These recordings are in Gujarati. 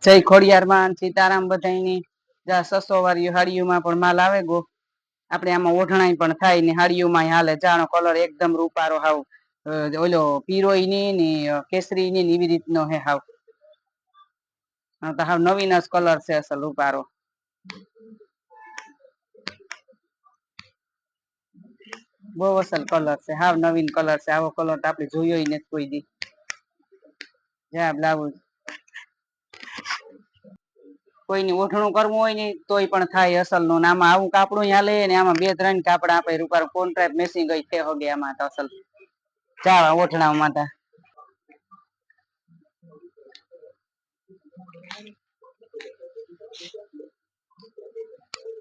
જય ખોડિયારમાં સીતારામ બધાની જા 600 વાળી હાડીઓમાં પણ માલ આવે ગો આપણે આમાં ઓઢણાઈ પણ થાય ને હાડીઓમાં હાલે જાણો કલર એકદમ રૂપારો હાવ ઓલો પીરોય ની કેસરી ની એવી રીતનો હે હાવ તો હાવ નવીન જ કલર છે અસલ રૂપારો બહુ અસલ કલર છે હાવ નવીન કલર છે આવો કલર તો આપણે જોયો નથી કોઈ દી જા બ્લાઉઝ કોઈની ઓઠણું કરવું હોય ને તોય પણ થાય અસલ નું આમાં આવું કાપડું હાલે ને આમાં 2-3 કાપડા આપે રૂપાર કોન્ટ્રાક્ટ મેસિંગ ગઈ છે હોગે આમાં તો અસલ ચાવા ઓઠણામાં તા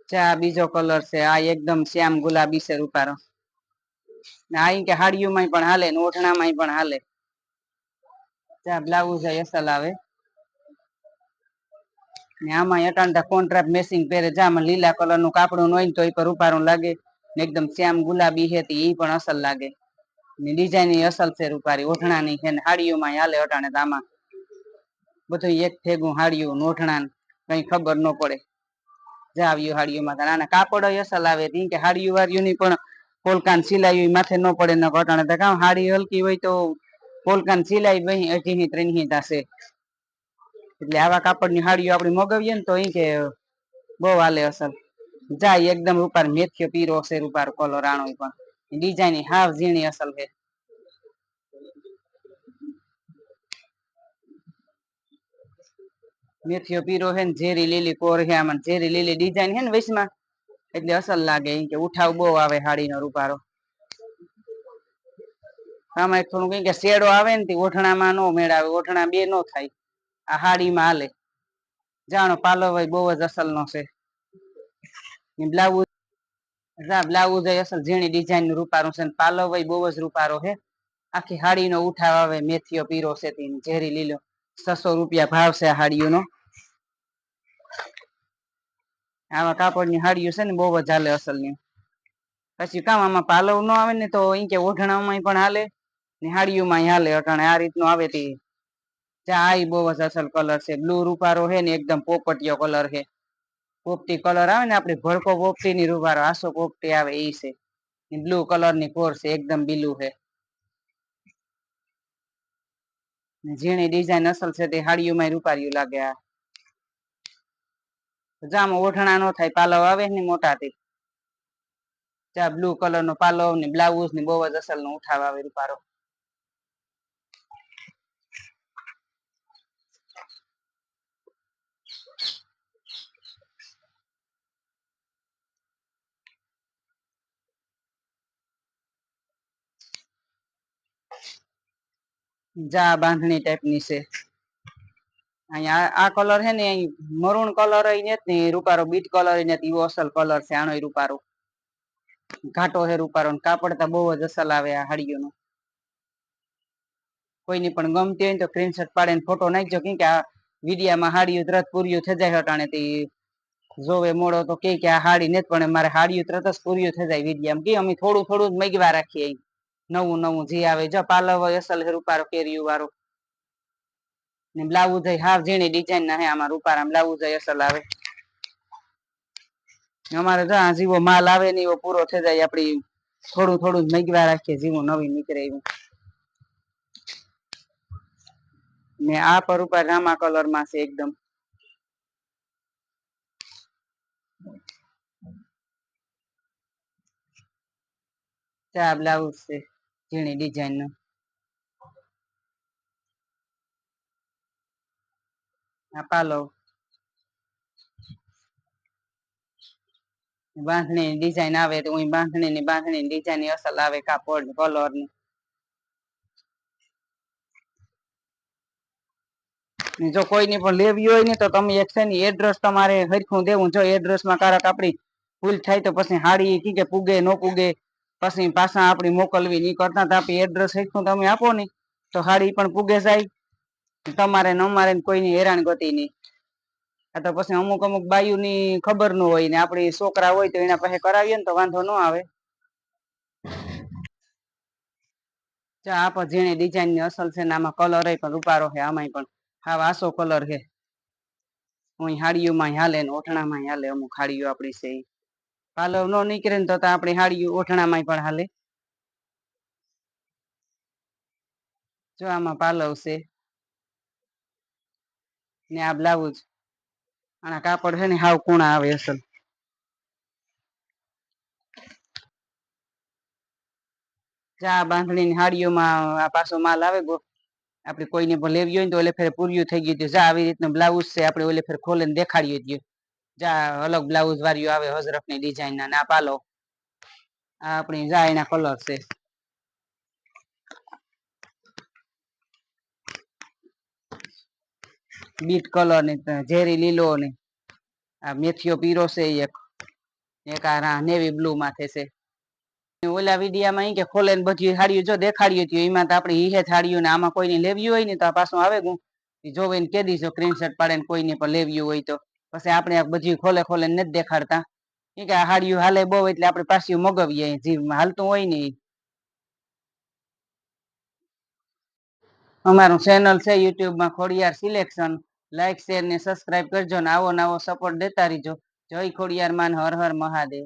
ચા બીજો કલર છે આ એકદમ શ્યામ ગુલાબી છે રૂપારો આ કે હાડીઓમાં પણ હાલે ને ઓઠણામાં પણ હાલે ચા બ્લાઉઝ અસલ આવે ને આમાં એકાંતા કોન્ટ્રાક્ટ મેસિંગ પહેરે જામાં લીલા કલર નું કાપડું હોય તો એ પર રૂપારું લાગે ને એકદમ શ્યામ ગુલાબી છે એ પણ અસલ લાગે ને ડિઝાઇન અસલ છે રૂપારી ઓઠણાની છે ને હાડીઓમાં હાલે અટાણે આમાં બધું એક ભેગું હાડીયું ઓઠણા કઈ ખબર ન પડે જા આવ્યું હાડીઓમાં નાના કાપડ અસલ આવે કે હાડીયું વાળીયું ની પણ પોલકાન સિલાઈ માથે ન પડે ન ઘટાણે તો કામ હાડી હલકી હોય તો પોલકાન સિલાઈ 2.5-3 થશે એટલે આવા કાપડ ની હાડીઓ આપડે મગાવીએ ને તો એ કે બહુ હાલે અસલ જાય એકદમ રૂપાર મેથીયો પીરો છે રૂપાર કલર આણો પણ ડિઝાઇન હાવ ઝીણી અસલ છે મેથીયો પીરો હે ને ઝેરી લીલી કોર હે આમાં ઝેરી લીલી ડિઝાઇન હે ને વૈશમાં એટલે અસલ લાગે કે ઉઠાવ બહુ આવે હાડીનો રૂપારો આમાં થોડું કઈ કે શેડો આવે ને ઓઠણામાં નો મેળ આવે ઓઠણા બે નો થાય આ હાડીમાં હાલે જાણો પાલો ભાઈ બહુ જ અસલ નો છે બ્લાઉઝ અસલ ઝીણી ડિઝાઇન નું રૂપારું છે પાલો ભાઈ બહુ જ રૂપારો છે આખી હાડી નો ઉઠાવ આવે મેથીયો પીરો છે ઝેરી લીલો 600 રૂપિયા ભાવ છે હાડીઓનો આવા કાપડ ની હાડીઓ છે ને બહુ જ હાલે અસલ ની પછી કામ આમાં પાલવ ન આવે ને તો અ કે ઓઢણામાં પણ હાલે ને હાડીઓમાં હાલે અટાણે આ રીતનું આવે તે ચા બહુ જ અસલ કલર છે બ્લુ રૂપારો છે ને એકદમ પોપટીયો કલર છે પોપટી કલર આવે ને આપડે ભડકો પોપટી ની રૂપારો આસો પોપટી આવે એ છે બ્લુ કલર ની કોર છે એકદમ બીલું છે ઝીણી ડિઝાઇન અસલ છે તે હાડીઓમાં રૂપાર્યું લાગે જામાં ઓઠણા નો થાય પાલવ આવે ને મોટા થી ચા બ્લુ કલર નો પાલો ને બ્લાઉઝ ને બહુ જ અસલ નો ઉઠાવ આવે રૂપારો જા બાંધણી ટાઈપ ની છે અહીંયા આ કલર હે ને મરૂન કલર ને રૂપારો બીટ કલર એવો અસલ કલર છે આનો રૂપારો ઘાટો હે રૂપારો કાપડ તો બહુ જ અસલ આવે આ હાડીઓનો કોઈની પણ ગમતી હોય તો સ્ક્રીનશોટ પાડીને ફોટો નાખજો કે આ વિડીયામાં હાડીઓ તરત પૂરીઓ થઈ જાય હટાણે થી જોવે મોડો તો કે આ હાડી નથી પણ મારે હાડીઓ તરત જ પૂરીઓ થઈ જાય વિડીયામાં કે અમે થોડું થોડું જ મગવા રાખીએ નવું નવું જે આવે જો પાલવ અસલ રૂપારો કેરીયું વાળો ને બ્લાઉઝ હાફ ઝીણી ડિઝાઇન ના હે આમાં રૂપારા બ્લાઉઝ અસલ આવે અમારે તો જીવો માલ આવે ને એવો પૂરો થઈ જાય આપડી થોડું થોડું જ મગવા રાખીએ જીવું નવીન નીકળે એવું ને આ પર ઉપર રામા કલર માં છે એકદમ ચા બ્લાઉઝ છે ઝીણી ડિઝાઇન નું આ પાલો બાંધણી ડિઝાઇન આવે તો બાંધણી ડિઝાઇન અસલ આવે કાપડ કલર જો કોઈની પણ લેવી હોય ને તો તમે એક છે ને એડ્રેસ તમારે હરખું દેવું જો એડ્રેસ માં કારક આપડી ભૂલ થાય તો પછી હાડી કે પૂગે ન પૂગે પછી પાછા આપડી મોકલવી ની કરતા આપી એડ્રેસ હરખું તમે આપો ને તો હાડી પણ પૂગે જાય તમારે ને અમારે કોઈની હેરાન ગતિ નહી આ તો પછી અમુક અમુક બાયુ ની ખબર ન હોય ને આપડી છોકરા હોય તો એના પાસે કરાવીએ ને તો વાંધો ન આવે આ પણ ઝીણી ડિઝાઇન ની અસલ છે ને આમાં કલર પણ રૂપારો છે આમાંય પણ હા આસો કલર છે હું હાડીઓમાં હાલે ને ઓઠણામાં હાલે, અમુક હાડીઓ આપણી છે પાલવ નો નીકળે ને તો આપણી હાડીઓ ઓઠણામાં પણ હાલે. જો આમાં પાલવ છે ને આ બ્લાઉઝ, આના કાપડ છે ને હાવ કૂણા આવે અસલ. ચા બાંધણી હાડીઓમાં આ પાછો માલ આવે ગો, આપણે કોઈને પણ લેવી હોય ને તો ઓલે ફેર પૂર્યું થઈ ગયું હતું. જા આવી રીતનું બ્લાઉઝ છે, આપણે ઓલે ફેર ખોલીને દેખાડીએ છીએ. જા અલગ બ્લાઉઝ વાળીઓ આવે હજરફની ડિઝાઇન ના. ના પાલો આ આપણી જા એના કલર છે, બીટ કલર ને ઝેરી લીલો ને આ મેથીઓ પીરો છે, એક આ નેવી બ્લુ માથે છે. ઓલા વિડિયામાં ઈ કે ખોલે ને બધી હાડીઓ જો દેખાડીએ છીએ, એમાં તો આપણે ઈહે હાડીઓ ને આમાં કોઈને લેવી હોય ને તો પાછું આવે ગું જોવે ને કે દીજો સ્ક્રીનશોટ પાડે ને કોઈને પણ લેવી હોય તો. પછી આપણે આ બધી ખોલે ખોલે નથી દેખાડતા, કે આ હાડીઓ હાલે બહુ એટલે આપણે પાછી મગવીએ જે હાલતું હોય ને. અમારું ચેનલ છે યુટ્યુબમાં ખોડિયાર સિલેક્શન, લાઈક શેર ને સબસ્ક્રાઈબ કરજો ને આવો નવો સપોર્ટ દેતા રહીજો. જય ખોડિયાર માન, હર હર મહાદેવ.